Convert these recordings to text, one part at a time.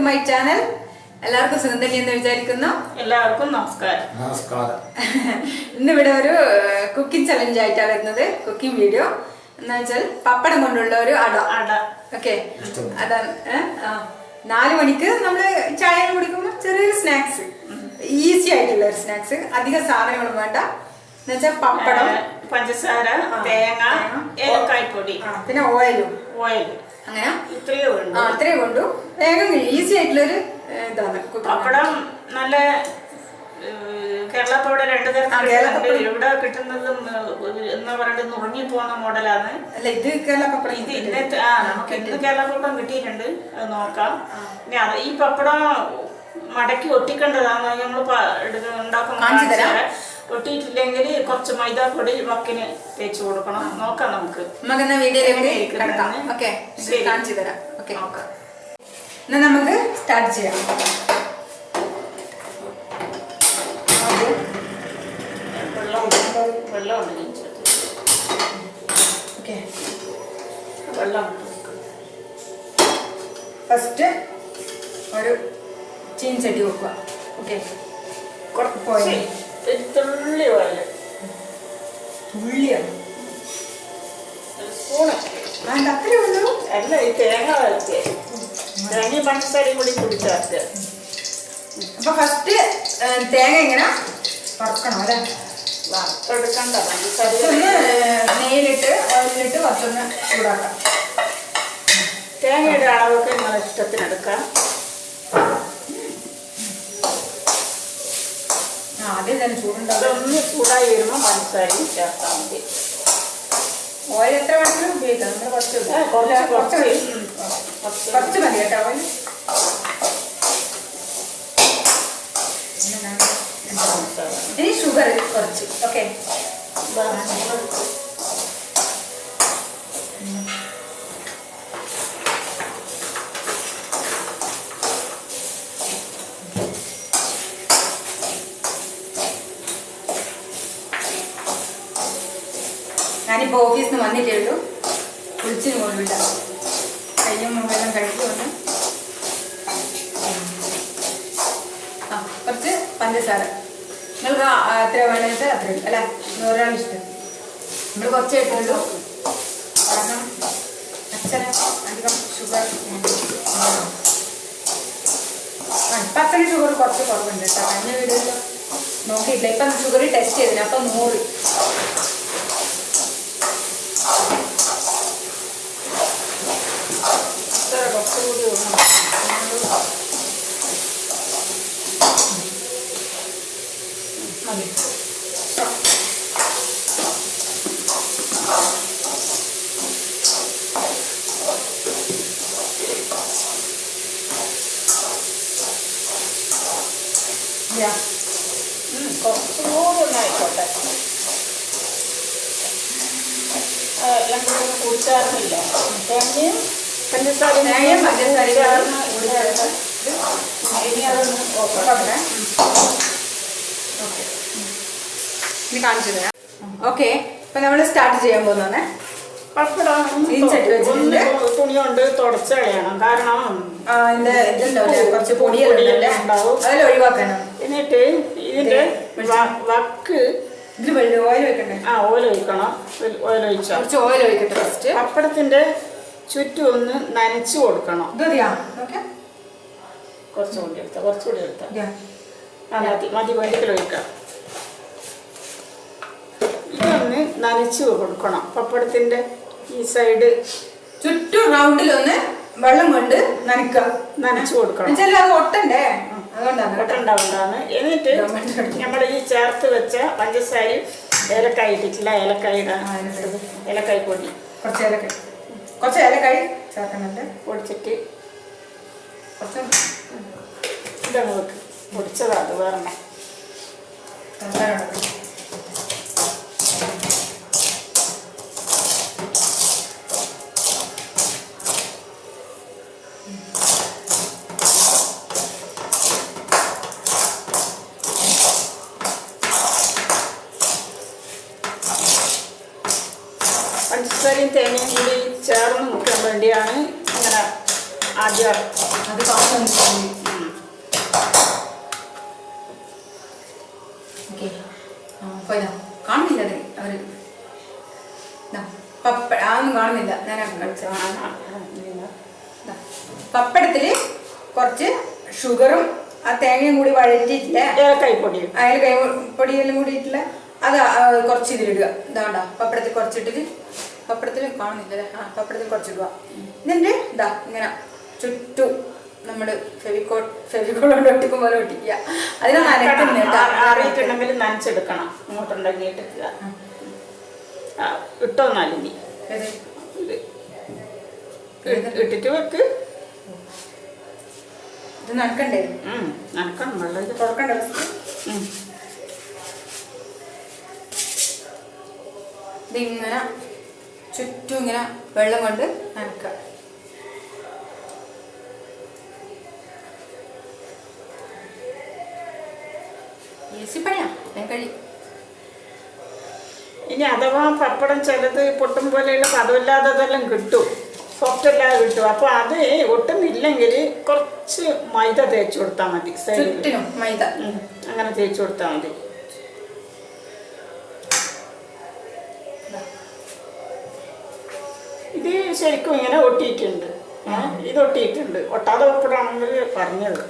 My channel. എല്ലാവർക്കും സുഖം തന്നെയെന്ന് വിചാരിക്കുന്നു. എല്ലാവർക്കും നമസ്കാരം. ഇന്നിവിടെ ഒരു കുക്കിംഗ് ചലഞ്ച് ആയിട്ടാണ് വരുന്നത്. കുക്കിംഗ് വീഡിയോ എന്ന് വെച്ചാൽ പപ്പടം കൊണ്ടുള്ള ഒരു അട. ഓക്കെ, അതാണ്. 4 മണിക്ക് നമ്മള് ചായ കുടിക്കുമ്പോൾ ചെറിയൊരു സ്നാക്സ്, ഈസി ആയിട്ടുള്ള ഒരു സ്നാക്സ്. അധികം സാധനങ്ങളും വേണ്ട. എന്ന് വെച്ചാൽ പപ്പടം, പഞ്ചസാര, തേങ്ങ, ഏലക്കായ്പൊടി, പിന്നെ ഓയിലും അങ്ങനെ അത്രേ കൊണ്ടു വേഗം ഈസി ആയിട്ടുള്ളൊരു ഇതാണ്. പപ്പടം നല്ല കേരള പപ്പടം 2 തരത്തിലുണ്ട്. ഇവിടെ കിട്ടുന്നത് എന്താ പറയുക, നുറങ്ങി പോകുന്ന മോഡലാണ്. അല്ല, ഇത് കേരള പപ്പടം. ഇത് ഇന്നത്തെ നമുക്ക് ഇന്ന് കേരള പപ്പടം കിട്ടിയിട്ടുണ്ട്, അത് നോക്കാം. ഇനി ഈ പപ്പടം മടക്കി ഒട്ടിക്കേണ്ടതാണ്. നമ്മൾ ഉണ്ടാക്കുന്ന ഒട്ടിയിട്ടില്ലെങ്കിൽ കുറച്ച് മൈദാപ്പൊടി വക്കിന് തേച്ച് കൊടുക്കണം. നോക്കാം നമുക്ക് വീഡിയോയിലേക്ക് കാണിച്ചു തരാം. ഓക്കെ, എന്നാ നമുക്ക് സ്റ്റാർട്ട് ചെയ്യാം. വെള്ളം ഫസ്റ്റ് ഒരു ചീൻചട്ടി വെക്കുക. ഓക്കെ, കുറച്ച് തുള്ളി ഓയിൽ, തുള്ളിയാണ് വേണ്ട, അത്രേ ഉള്ളൂ. അല്ല, ഈ തേങ്ങ വരച്ച് തേങ്ങ പഞ്ചസാരയും കൂടി കുടിച്ചാൽ. അപ്പൊ ഫസ്റ്റ് തേങ്ങ ഇങ്ങനെ വറക്കണം അല്ലേ? വറുത്തെടുക്കണ്ട, പഞ്ചസാര നെയ്യിലിട്ട് ഓയിലിട്ട് കുറച്ചൊന്ന് ചൂടാക്കാം. തേങ്ങയുടെ അളവൊക്കെ നിങ്ങളെ ഇഷ്ടത്തിനെടുക്കാം. ആദ്യം തന്നെ ചൂടുണ്ടാവും. ഒന്ന് ചൂടായി വരുമ്പോൾ പഞ്ചസാരയും ചേർത്താൽ മതി. ഓയിൽ എത്ര വേണമെങ്കിലും ഉപയോഗിക്കാം. നമ്മൾ കുറച്ച് മതി കേട്ടോ ഓയിൽ. ഇനി ഷുഗർ കുറച്ച്. ഓക്കെ, ഞാനിപ്പോൾ ഓഫീസിൽ നിന്ന് വന്നിട്ടേ ഉള്ളൂ. കുളിച്ചിന് പോലുമില്ല. കയ്യും മുഖെല്ലാം കഴിക്കുമെന്ന്. കുറച്ച് പഞ്ചസാര നിങ്ങൾക്ക് എത്ര വേണമെങ്കിൽ അത്രയും അല്ല, ഒരാൾ ഇഷ്ടം. നമ്മൾ കുറച്ചേ ഇട്ടുള്ളൂ, കാരണം അച്ഛന് അധികം ഷുഗർ. ഇപ്പം അത്രയും ഷുഗർ കുറച്ച് കുറവുണ്ട് കേട്ടോ. കഴിഞ്ഞ വീഡിയോയിൽ നോക്കിയിട്ടില്ല. ഇപ്പം ഷുഗർ ടെസ്റ്റ് ചെയ്തിന്, അപ്പം 100. കുറച്ചുകൂടൊന്നായിക്കോട്ടെ. എല്ലാം കൂടെ കുടിച്ചാറില്ല. തേങ്ങയും പഞ്ചസാരയും ഇനി അതൊന്ന് ഓക്കെ കാണിച്ചു തരാം. ഓക്കെ, ഇപ്പൊ നമ്മൾ സ്റ്റാർട്ട് ചെയ്യാൻ പോകുന്നേ. പപ്പടം തുണി കൊണ്ട് തുടച്ച് കളയണം. കാരണം കുറച്ച് പൊടിയെല്ലാം ഉണ്ടാവും, അതെല്ലാം ഒഴിവാക്കണം. എന്നിട്ട് ഇതിന്റെ വക്ക് ഇതിൽ ഓയിൽ വെക്കണ്ടേ? ഓയിൽ ഒഴിക്കണം. ഓയിൽ ഒഴിച്ചാൽ കുറച്ച് ഓയിൽ ഒഴിക്കട്ടെ ഫസ്റ്റ്. പപ്പടത്തിന്റെ ചുറ്റും ഒന്ന് നനച്ചു കൊടുക്കണം. കുറച്ചുകൂടി എടുത്താൽ മതി വെള്ളിക്കൽ ഒഴിക്കാം. ഇതൊന്ന് നനച്ചു കൊടുക്കണം. പപ്പടത്തിന്റെ ഈ സൈഡ് ചുറ്റും റൗണ്ടിലൊന്ന് വെള്ളം കൊണ്ട് നനച്ചു കൊടുക്കണം. അത് ഒട്ടണ്ടേ, ഒട്ടുണ്ടാവുന്നതാണ്. എന്നിട്ട് നമ്മൾ ഈ ചേർത്ത് വെച്ച പഞ്ചസാര, ഏലക്കായ ഇട്ടിട്ടില്ല, ഏലക്കായ ഏലക്കായ പൊടി, കുറച്ച് ഏലക്കായ ചേർക്കുന്നുണ്ട്. പൊടിച്ചിട്ട് കുറച്ച് ഇതങ്ങ് വെക്ക്. പൊടിച്ചതാണ് വേറെ. പഞ്ചസാരയും തേങ്ങയും കൂടി ചേർന്ന് മുക്കാൻ വേണ്ടിയാണ് ഇങ്ങനെ ആദ്യം അത് കാണുന്നു. ഓക്കെ പോയതാ കാണുന്നില്ല അത് അവര് അതൊന്നും കാണുന്നില്ല. ഞാൻ കളിച്ച പപ്പടത്തില് കുറച്ച് ഷുഗറും ആ തേങ്ങയും കൂടി വഴറ്റിയിട്ടില്ല, കൈപ്പൊടിയും അതിൽ കൈപ്പൊടിയെല്ലാം കൂടിയിട്ടില്ല. അത് കുറച്ച് ഇതിലിടുക. ഇതാണ്ടാ പപ്പടത്തിൽ കുറച്ചിട്ടിട്ട്, പപ്പടത്തിൽ കാണുന്നില്ല. പപ്പടത്തിൽ കുറച്ചിടുക. ഇതിൻ്റെ ഇതാ ഇങ്ങനെ ചുറ്റും നമ്മൾ ഫെവിക്കോൾ കൊണ്ട് ഒട്ടിക്കും പോലെ ഒട്ടിക്കുക. അതിനാണ് അറിയിട്ടുണ്ടെങ്കിൽ നനച്ചെടുക്കണം. ഇങ്ങോട്ടുണ്ടെങ്കിൽ ഇട്ടോന്നാലിനി ഇട്ടിട്ട് വെക്ക്. ഇത് നനക്കണ്ടേ? നനക്കണം. വെള്ളം ഇത് തുറക്കണ്ടേ? ഇതിങ്ങനെ ചുറ്റും ഇങ്ങനെ വെള്ളം കൊണ്ട് നനക്കുക. ഈസി പണിയാ, ഞാൻ കഴിയും. ഇനി അഥവാ പപ്പടം ചിലത് പൊട്ടും പോലെയുള്ള പദമില്ലാത്തതെല്ലാം കിട്ടും, സോഫ്റ്റ് അല്ലാതെ കിട്ടും. അപ്പോൾ അത് ഒട്ടുമില്ലെങ്കിൽ കുറച്ച് മൈദ തേച്ച് കൊടുത്താൽ മതി. ചുറ്റിനും മൈദ അങ്ങനെ തേച്ച് കൊടുത്താൽ മതി. ഇത് ശരിക്കും ഇങ്ങനെ ഒട്ടിയിട്ടുണ്ട്. ഇത് ഒട്ടിയിട്ടുണ്ട്. ഒട്ടാതെ പപ്പടാണെങ്കിൽ പറഞ്ഞത്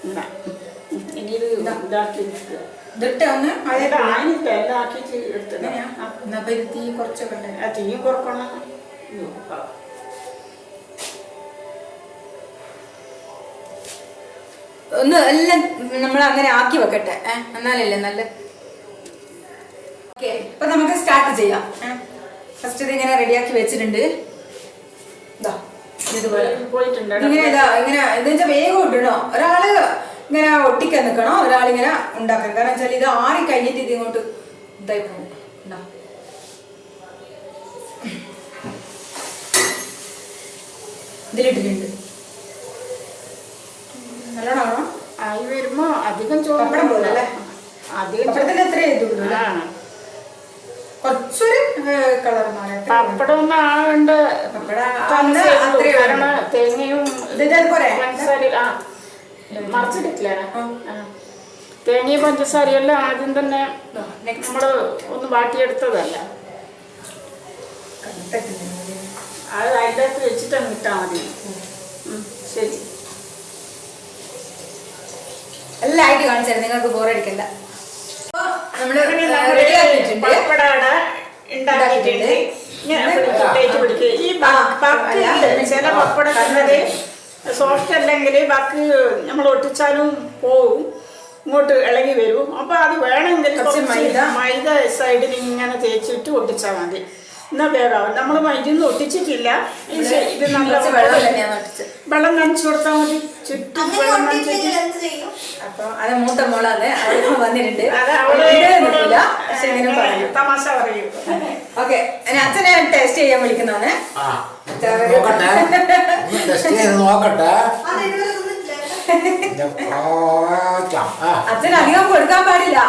ഇങ്ങനെ. ഇനി ഇത് ഇതാക്കി ആയില്ല, എല്ലാം ആക്കിയിട്ട് എടുത്തത്. തീ കുറച്ചൊക്കെ തീയും കുറക്കണം. ഒന്ന് എല്ലാം നമ്മൾ അങ്ങനെ ആക്കി വെക്കട്ടെ, എന്നാലല്ലേ നല്ല. ഓക്കെ, ഇപ്പൊ നമുക്ക് സ്റ്റാർട്ട് ചെയ്യാം. ഫസ്റ്റ് ഇത് ഇങ്ങനെ റെഡിയാക്കി വെച്ചിട്ടുണ്ട്. ഇതുപോലെ ഇങ്ങനെ ഇങ്ങനെ ഇതെന്ന് വെച്ചാൽ വേഗം ഇടണോ. ഒരാള് ഇങ്ങനെ ഒട്ടിക്കാൻ നിൽക്കണോ, ഒരാളിങ്ങനെ ഉണ്ടാക്കണം. കാരണം വെച്ചാൽ ഇത് ആറി കഴിഞ്ഞിട്ട് ഇത് ഇങ്ങോട്ട് ഇതായി പോകും. ഇതിലിട്ടിട്ടുണ്ട്. നല്ലോണമാണോ? ആയി വരുമ്പോ അധികം ചോറ് പോലല്ലേ? അധികം എത്ര ചെയ്തു കുറച്ചൊരു കളർ മാറാം. പപ്പടം ഒന്നും ആവേണ്ട തേങ്ങയും മറിച്ചിട്ടില്ല. തേങ്ങയും പഞ്ചസാരയെല്ലാം ആദ്യം തന്നെ നമ്മള് ഒന്ന് വാട്ടിയെടുത്തതല്ല. അത് അതിൻ്റെ അകത്ത് വെച്ചിട്ടങ്ങ് ഇട്ടാൽ മതി. ശരി, എല്ലാം ആയിട്ട് കാണിച്ചാൽ നിങ്ങൾക്ക് ബോറടിക്കണ്ട. ചില പപ്പടത്തിനത് സോഫ്റ്റ് അല്ലെങ്കിൽ ബാക്കി നമ്മൾ ഒട്ടിച്ചാലും പോവും, ഇങ്ങോട്ട് ഇളകി വരും. അപ്പൊ അത് വേണമെങ്കിൽ കുറച്ച് മൈദ സൈഡിൽ ഇങ്ങനെ തേച്ചിട്ട് ഒട്ടിച്ചാൽ മതി. എന്നാ വേഗാവും. നമ്മൾ മൈദൊന്നും ഒട്ടിച്ചിട്ടില്ല. ഇത് നല്ല വെള്ളം നനച്ചു കൊടുത്താൽ മതി. ചുറ്റും വെള്ളം നനച്ചിട്ട്. അപ്പൊ അത് മൂത്ത മോളാണ്, അവളിപ്പോ വന്നിട്ടുണ്ട്. തമാശ പറയും. ഓക്കെ, അച്ഛനെ ടേസ്റ്റ് ചെയ്യാൻ വിളിക്കുന്നതാണ്. അച്ഛൻ അധികം കൊടുക്കാൻ പാടില്ല,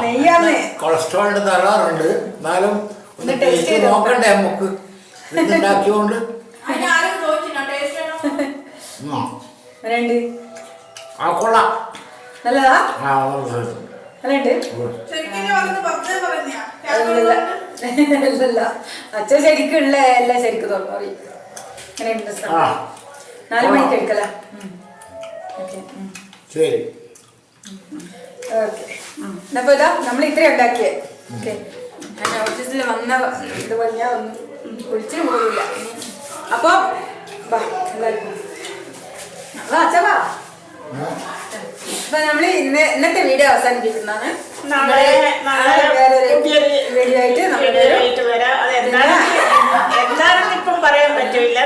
നെയ്യാന്ന്. കൊളസ്ട്രോളിന്റെ തകരാറുണ്ട്, എന്നാലും നോക്കണ്ടേ നമുക്ക് ഉണ്ടാക്കിയോണ്ട്. കൊള്ളാം, നല്ലതാ. നല്ലുണ്ട്. അച്ഛൻ ശരിക്കുള്ള എല്ലാം ശരിക്കും തുറന്നു. അങ്ങനെ 4 മണിക്ക് എടുക്കല. ശരി, ഓക്കെ. അപ്പൊ ഇതാ നമ്മൾ ഇത്രയും ഉണ്ടാക്കിയേ. ഓക്കെ, ഞാൻ ഓഫീസിൽ വന്ന ഇതുപോലെ ഞാൻ ഒന്നും കുളിച്ചിട്ട് പോകില്ല. അപ്പൊ അച്ഛാ, അപ്പൊ നമ്മള് ഇന്നത്തെ വീഡിയോ അവസാനിപ്പിക്കുന്നതാണ്. വേറൊരു വീഡിയോ ആയിട്ട് എന്താണെന്ന് ഇപ്പം പറയാൻ പറ്റില്ല.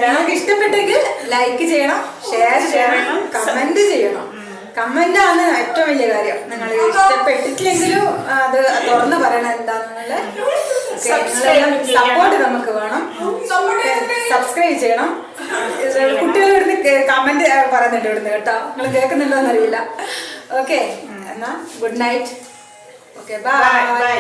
നിങ്ങൾക്ക് ഇഷ്ടപ്പെട്ടെങ്കിൽ ലൈക്ക് ചെയ്യണം, ഷെയർ ചെയ്യണം, കമന്റ് ചെയ്യണം. കമന്റ് ആണ് ഏറ്റവും വലിയ കാര്യം. നിങ്ങൾ ഇഷ്ടപ്പെട്ടിട്ടില്ലെങ്കിലും അത് തുറന്ന് പറയണം എന്താണെന്നുള്ള. സപ്പോർട്ട് നമുക്ക് വേണം. സബ്സ്ക്രൈബ് ചെയ്യണം. കുട്ടികൾ ഇവിടുന്ന് കമന്റ് പറയുന്നുണ്ട് ഇവിടുന്ന് കേട്ടോ. നിങ്ങൾ കേൾക്കുന്നുണ്ടോ എന്നറിയില്ല. ഓക്കെ, എന്നാ ഗുഡ് നൈറ്റ്. Okay, by.